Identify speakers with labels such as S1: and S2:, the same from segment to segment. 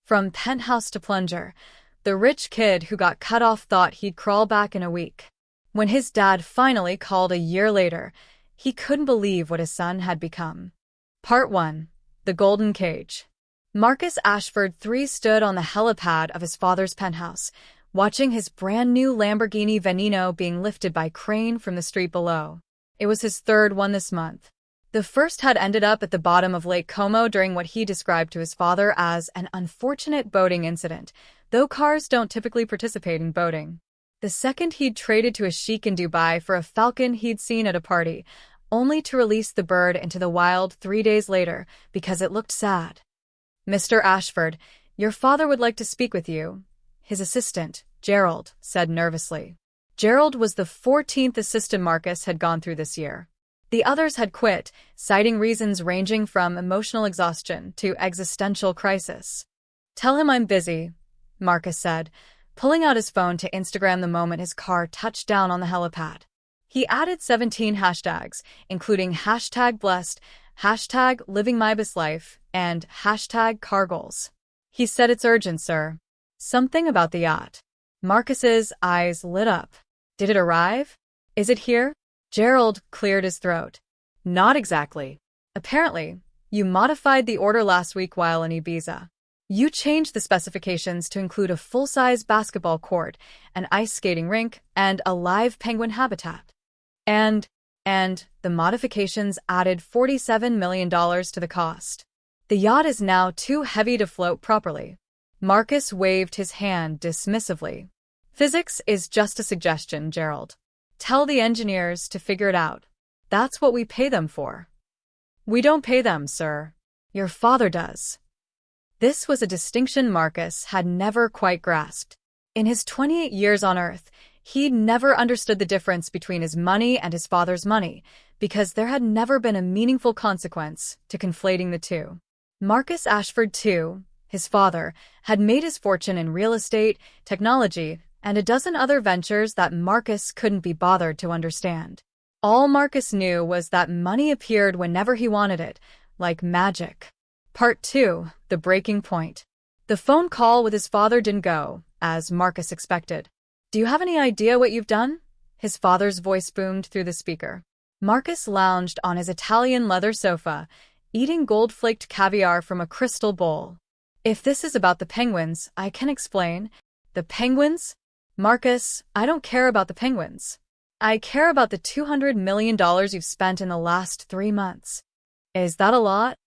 S1: From Penthouse to Plunger, the rich kid who got cut off thought he'd crawl back in a week. When his dad finally called a year later, he couldn't believe what his son had become. Part 1. The Golden Cage. Marcus Ashford III stood on the helipad of his father's penthouse, watching his brand-new Lamborghini Veneno being lifted by crane from the street below. It was his third one this month. The first had ended up at the bottom of Lake Como during what he described to his father as an unfortunate boating incident, though cars don't typically participate in boating. The second he'd traded to a sheik in Dubai for a falcon he'd seen at a party, only to release the bird into the wild 3 days later because it looked sad. "Mr. Ashford, your father would like to speak with you," his assistant, Gerald, said nervously. Gerald was the 14th assistant Marcus had gone through this year. The others had quit, citing reasons ranging from emotional exhaustion to existential crisis. "Tell him I'm busy," Marcus said, pulling out his phone to Instagram the moment his car touched down on the helipad. He added 17 hashtags, including #blessed, #livingmybestlife, and #cargoals. He said, "It's urgent, sir." "Something about the yacht." Marcus's eyes lit up. "Did it arrive? Is it here?" Gerald cleared his throat. "Not exactly. Apparently, you modified the order last week while in Ibiza. You changed the specifications to include a full-size basketball court, an ice skating rink, and a live penguin habitat. And the modifications added $47 million to the cost. The yacht is now too heavy to float properly." Marcus waved his hand dismissively. "Physics is just a suggestion, Gerald. Tell the engineers to figure it out. That's what we pay them for." "We don't pay them, sir. Your father does." This was a distinction Marcus had never quite grasped. In his 28 years on Earth, he'd never understood the difference between his money and his father's money, because there had never been a meaningful consequence to conflating the two. Marcus Ashford II, his father, had made his fortune in real estate, technology, and a dozen other ventures that Marcus couldn't be bothered to understand. All Marcus knew was that money appeared whenever he wanted it, like magic. Part 2. The Breaking Point. The phone call with his father didn't go, as Marcus expected. "Do you have any idea what you've done?" his father's voice boomed through the speaker. Marcus lounged on his Italian leather sofa, eating gold-flaked caviar from a crystal bowl. "If this is about the penguins, I can explain." "The penguins? Marcus, I don't care about the penguins. I care about the $200 million you've spent in the last 3 months. Is that a lot?"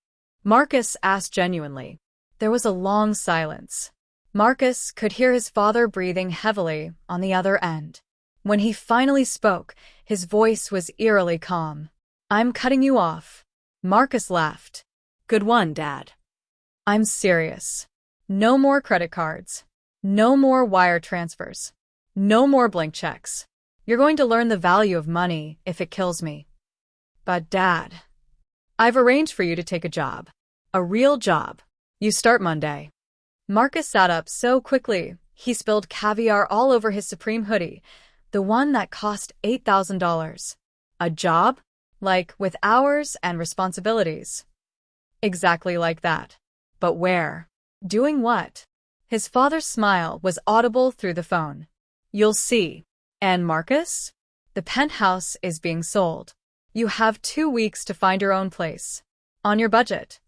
S1: Marcus asked genuinely. There was a long silence. Marcus could hear his father breathing heavily on the other end. When he finally spoke, his voice was eerily calm. "I'm cutting you off." Marcus laughed. "Good one, Dad. I'm serious. No more credit cards. No more wire transfers. No more blank checks. You're going to learn the value of money if it kills me." "But Dad, I've arranged for you to take a job. A real job. You start Monday." Marcus sat up so quickly, he spilled caviar all over his Supreme hoodie, the one that cost $8,000. "A job? Like, with hours and responsibilities?" "Exactly like that. But where? Doing what?" His father's smile was audible through the phone. "You'll see. And Marcus? The penthouse is being sold. You have 2 weeks to find your own place. On your budget."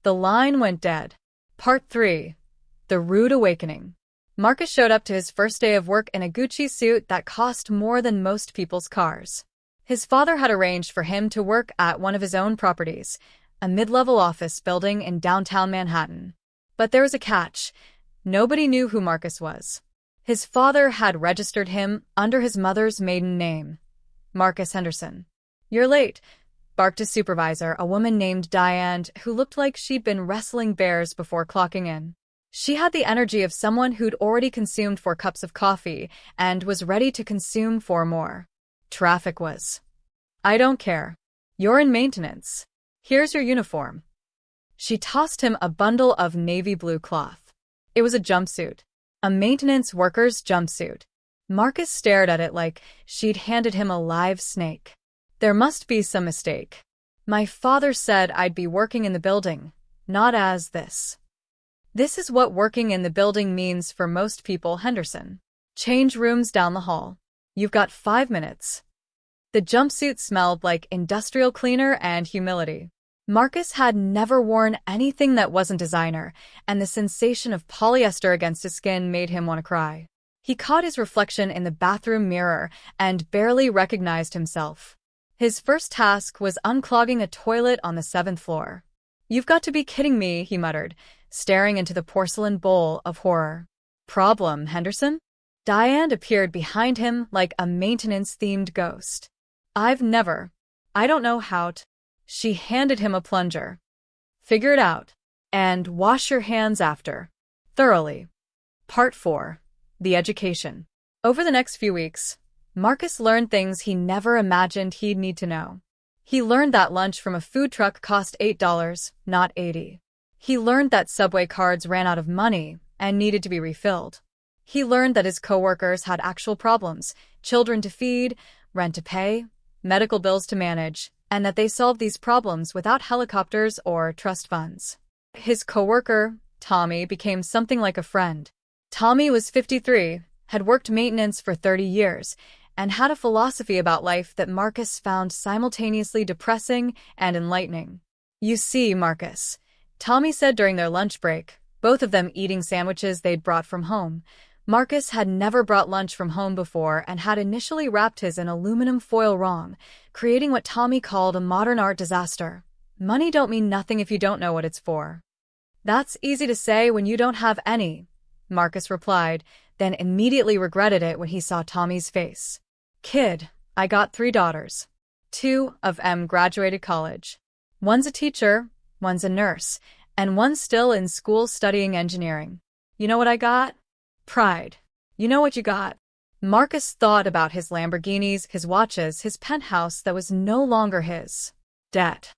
S1: The line went dead. Part 3. The Rude Awakening. Marcus showed up to his first day of work in a Gucci suit that cost more than most people's cars. His father had arranged for him to work at one of his own properties, a mid-level office building in downtown Manhattan. But there was a catch. Nobody knew who Marcus was. His father had registered him under his mother's maiden name, Marcus Henderson. "You're late," barked his supervisor, a woman named Diane, who looked like she'd been wrestling bears before clocking in. She had the energy of someone who'd already consumed 4 cups of coffee and was ready to consume 4 more. Traffic was. "I don't care. You're in maintenance. Here's your uniform." She tossed him a bundle of navy blue cloth. It was a jumpsuit. A maintenance worker's jumpsuit. Marcus stared at it like she'd handed him a live snake. There must be some mistake. "My father said I'd be working in the building, not as this." This is what working in the building means for most people, Henderson. Change rooms down the hall. You've got 5 minutes. The jumpsuit smelled like industrial cleaner and humility. Marcus had never worn anything that wasn't designer, and the sensation of polyester against his skin made him want to cry. He caught his reflection in the bathroom mirror and barely recognized himself. His first task was unclogging a toilet on the 7th floor. "You've got to be kidding me," he muttered, staring into the porcelain bowl of horror. "Problem, Henderson?" Diane appeared behind him like a maintenance-themed ghost. I don't know how to." She handed him a plunger. "Figure it out. And wash your hands after. Thoroughly." Part 4. The Education. Over the next few weeks, Marcus learned things he never imagined he'd need to know. He learned that lunch from a food truck cost $8, not $80. He learned that Subway cards ran out of money and needed to be refilled. He learned that his coworkers had actual problems, children to feed, rent to pay, medical bills to manage, and that they solved these problems without helicopters or trust funds. His coworker, Tommy, became something like a friend. Tommy was 53, had worked maintenance for 30 years, and had a philosophy about life that Marcus found simultaneously depressing and enlightening. "You see, Marcus," Tommy said during their lunch break, both of them eating sandwiches they'd brought from home. Marcus had never brought lunch from home before and had initially wrapped his in aluminum foil wrong, creating what Tommy called a modern art disaster. "Money don't mean nothing if you don't know what it's for." "That's easy to say when you don't have any," Marcus replied, then immediately regretted it when he saw Tommy's face. "Kid, I got 3 daughters. 2 of 'em graduated college. One's a teacher, one's a nurse, and one's still in school studying engineering. You know what I got? Pride. You know what you got?" Marcus thought about his Lamborghinis, his watches, his penthouse that was no longer his. Debt.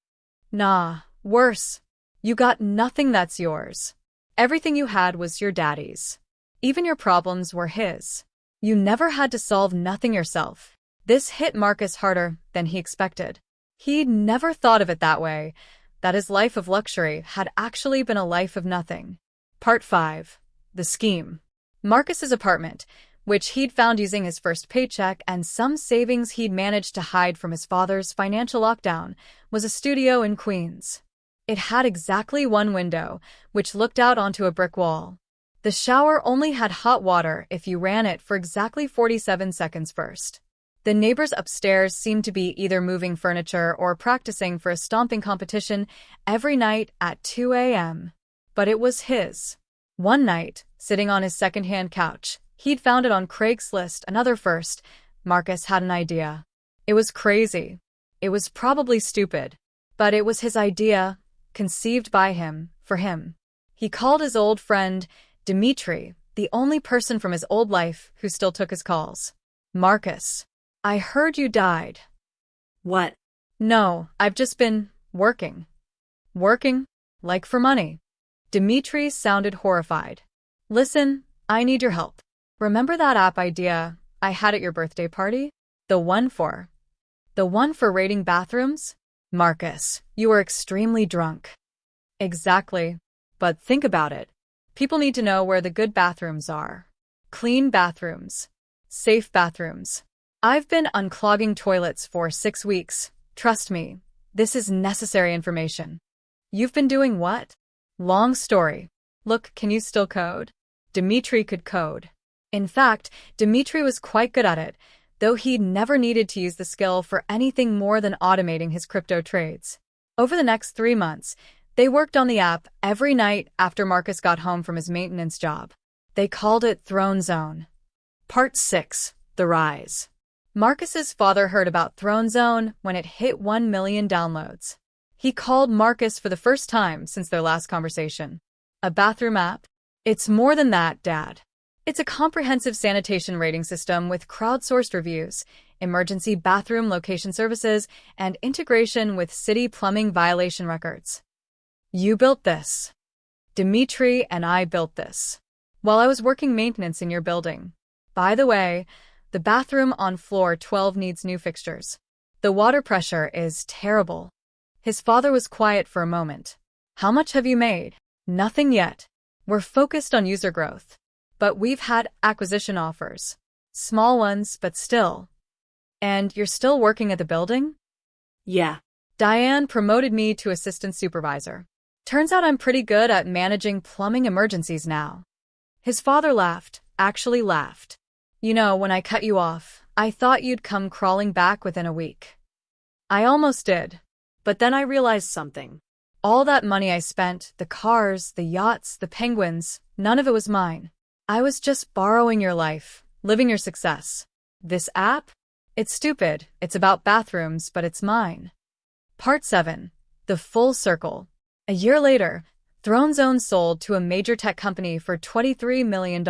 S1: Nah, worse. You got nothing that's yours. Everything you had was your daddy's. Even your problems were his. You never had to solve nothing yourself. This hit Marcus harder than he expected. He'd never thought of it that way, that his life of luxury had actually been a life of nothing. Part 5. The Scheme. Marcus's apartment, which he'd found using his first paycheck and some savings he'd managed to hide from his father's financial lockdown, was a studio in Queens. It had exactly one window, which looked out onto a brick wall. The shower only had hot water if you ran it for exactly 47 seconds first. The neighbors upstairs seemed to be either moving furniture or practicing for a stomping competition every night at 2 a.m. But it was his. One night, sitting on his second-hand couch, he'd found it on Craigslist, another first, Marcus had an idea. It was crazy. It was probably stupid. But it was his idea, conceived by him, for him. He called his old friend, Dimitri, the only person from his old life who still took his calls. "Marcus, I heard you died."
S2: "What?"
S1: "No, I've just been working." "Working? Like for money?" Dimitri sounded horrified. "Listen, I need your help. Remember that app idea I had at your birthday party? The one for rating bathrooms?" "Marcus, you were extremely drunk." "Exactly. But think about it. People need to know where the good bathrooms are. Clean bathrooms. Safe bathrooms. I've been unclogging toilets for 6 weeks. Trust me, this is necessary information." "You've been doing what?" "Long story. Look, can you still code?" Dimitri could code. In fact, Dimitri was quite good at it, though he'd never needed to use the skill for anything more than automating his crypto trades. Over the next 3 months, they worked on the app every night after Marcus got home from his maintenance job. They called it Throne Zone. Part 6. The Rise. Marcus's father heard about Throne Zone when it hit 1 million downloads. He called Marcus for the first time since their last conversation. "A bathroom app? It's more than that, Dad. It's a comprehensive sanitation rating system with crowdsourced reviews, emergency bathroom location services, and integration with city plumbing violation records." "You built this?" "Dimitri and I built this while I was working maintenance in your building. By the way, the bathroom on floor 12 needs new fixtures. The water pressure is terrible." His father was quiet for a moment. "How much have you made?" "Nothing yet. We're focused on user growth. But we've had acquisition offers. Small ones, but still. And you're still working at the building?
S2: Yeah.
S1: Diane promoted me to assistant supervisor. Turns out I'm pretty good at managing plumbing emergencies now. His father laughed, actually laughed. You know, when I cut you off, I thought you'd come crawling back within a week. I almost did.
S2: But then I realized something.
S1: All that money I spent, the cars, the yachts, the penguins, none of it was mine. I was just borrowing your life, living your success. This app? It's stupid, it's about bathrooms, but it's mine. Part 7. The Full Circle. A year later, Throne Zone sold to a major tech company for $23 million.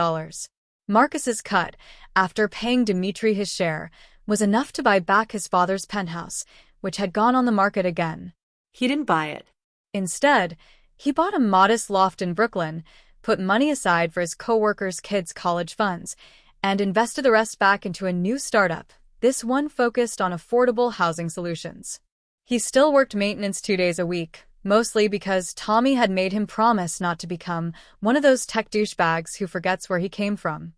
S1: Marcus's cut, after paying Dimitri his share, was enough to buy back his father's penthouse, which had gone on the market again.
S2: He didn't buy it.
S1: Instead, he bought a modest loft in Brooklyn, put money aside for his co-workers' kids' college funds, and invested the rest back into a new startup, this one focused on affordable housing solutions. He still worked maintenance 2 days a week, mostly because Tommy had made him promise not to become one of those tech douchebags who forgets where he came from.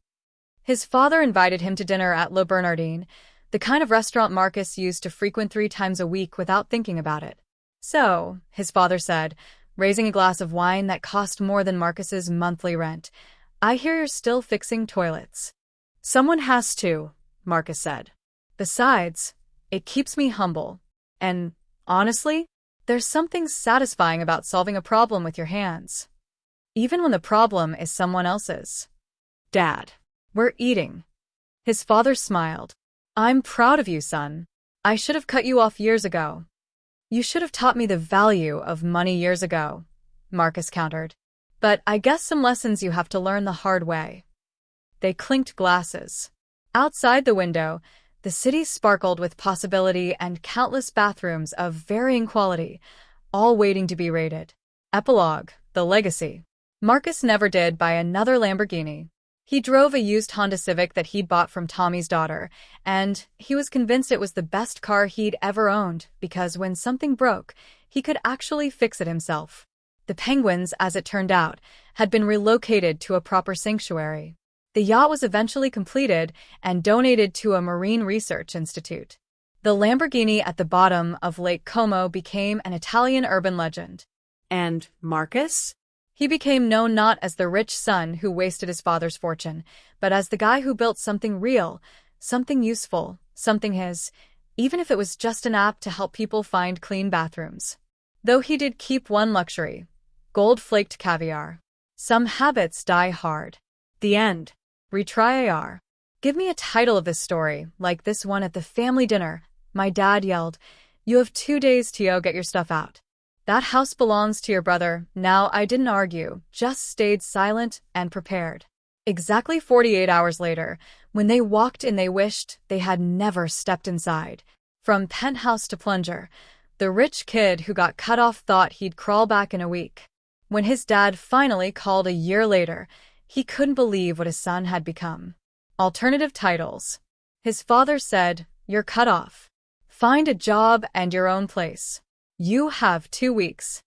S1: His father invited him to dinner at Le Bernardin, the kind of restaurant Marcus used to frequent 3 times a week without thinking about it. So, his father said, raising a glass of wine that cost more than Marcus's monthly rent, I hear you're still fixing toilets. Someone has to, Marcus said. Besides, it keeps me humble. And, honestly, there's something satisfying about solving a problem with your hands. Even when the problem is someone else's. Dad, we're eating. His father smiled. I'm proud of you, son. I should have cut you off years ago. You should have taught me the value of money years ago, Marcus countered. But I guess some lessons you have to learn the hard way. They clinked glasses. Outside the window, the city sparkled with possibility and countless bathrooms of varying quality, all waiting to be rated. Epilogue, the legacy. Marcus never did buy another Lamborghini. He drove a used Honda Civic that he'd bought from Tommy's daughter, and he was convinced it was the best car he'd ever owned because when something broke, he could actually fix it himself. The penguins, as it turned out, had been relocated to a proper sanctuary. The yacht was eventually completed and donated to a marine research institute. The Lamborghini at the bottom of Lake Como became an Italian urban legend.
S2: And Marcus?
S1: He became known not as the rich son who wasted his father's fortune, but as the guy who built something real, something useful, something his, even if it was just an app to help people find clean bathrooms. Though he did keep one luxury: gold-flaked caviar. Some habits die hard. The end. Retry AR. Give me a title of this story, like this one at the family dinner. My dad yelled, You have 2 days to get your stuff out. That house belongs to your brother. Now I didn't argue, just stayed silent and prepared. Exactly 48 hours later, when they walked in, they wished they had never stepped inside. From Penthouse to Plunger, the rich kid who got cut off thought he'd crawl back in a week. When his dad finally called a year later, he couldn't believe what his son had become. Alternative titles. His father said, You're cut off. Find a job and your own place. You have 2 weeks.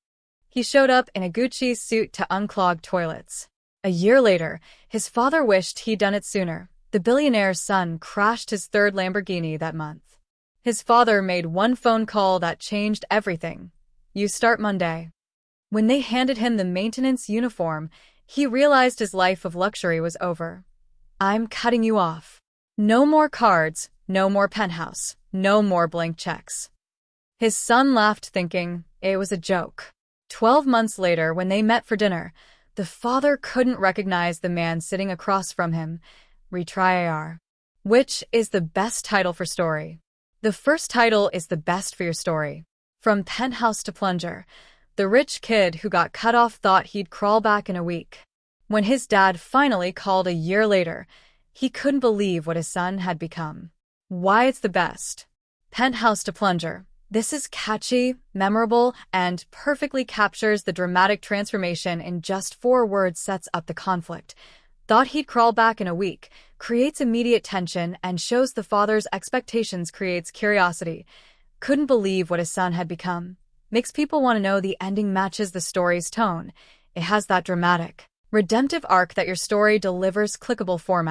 S1: He showed up in a Gucci suit to unclog toilets. A year later, his father wished he'd done it sooner. The billionaire's son crashed his 3rd Lamborghini that month. His father made one phone call that changed everything. You start Monday. When they handed him the maintenance uniform, he realized his life of luxury was over. I'm cutting you off. No more cards, no more penthouse, no more blank checks. His son laughed, thinking it was a joke. 12 months later, when they met for dinner, the father couldn't recognize the man sitting across from him. Retry AR. Which is the best title for story? The first title is the best for your story. From Penthouse to Plunger, the rich kid who got cut off thought he'd crawl back in a week. When his dad finally called a year later, he couldn't believe what his son had become. Why it's the best. Penthouse to Plunger. This is catchy, memorable, and perfectly captures the dramatic transformation in just 4 words. Sets up the conflict. Thought he'd crawl back in a week, creates immediate tension and shows the father's expectations, creates curiosity. Couldn't believe what his son had become. Makes people want to know. The ending matches the story's tone. It has that dramatic, Redemptive arc that your story delivers clickable format.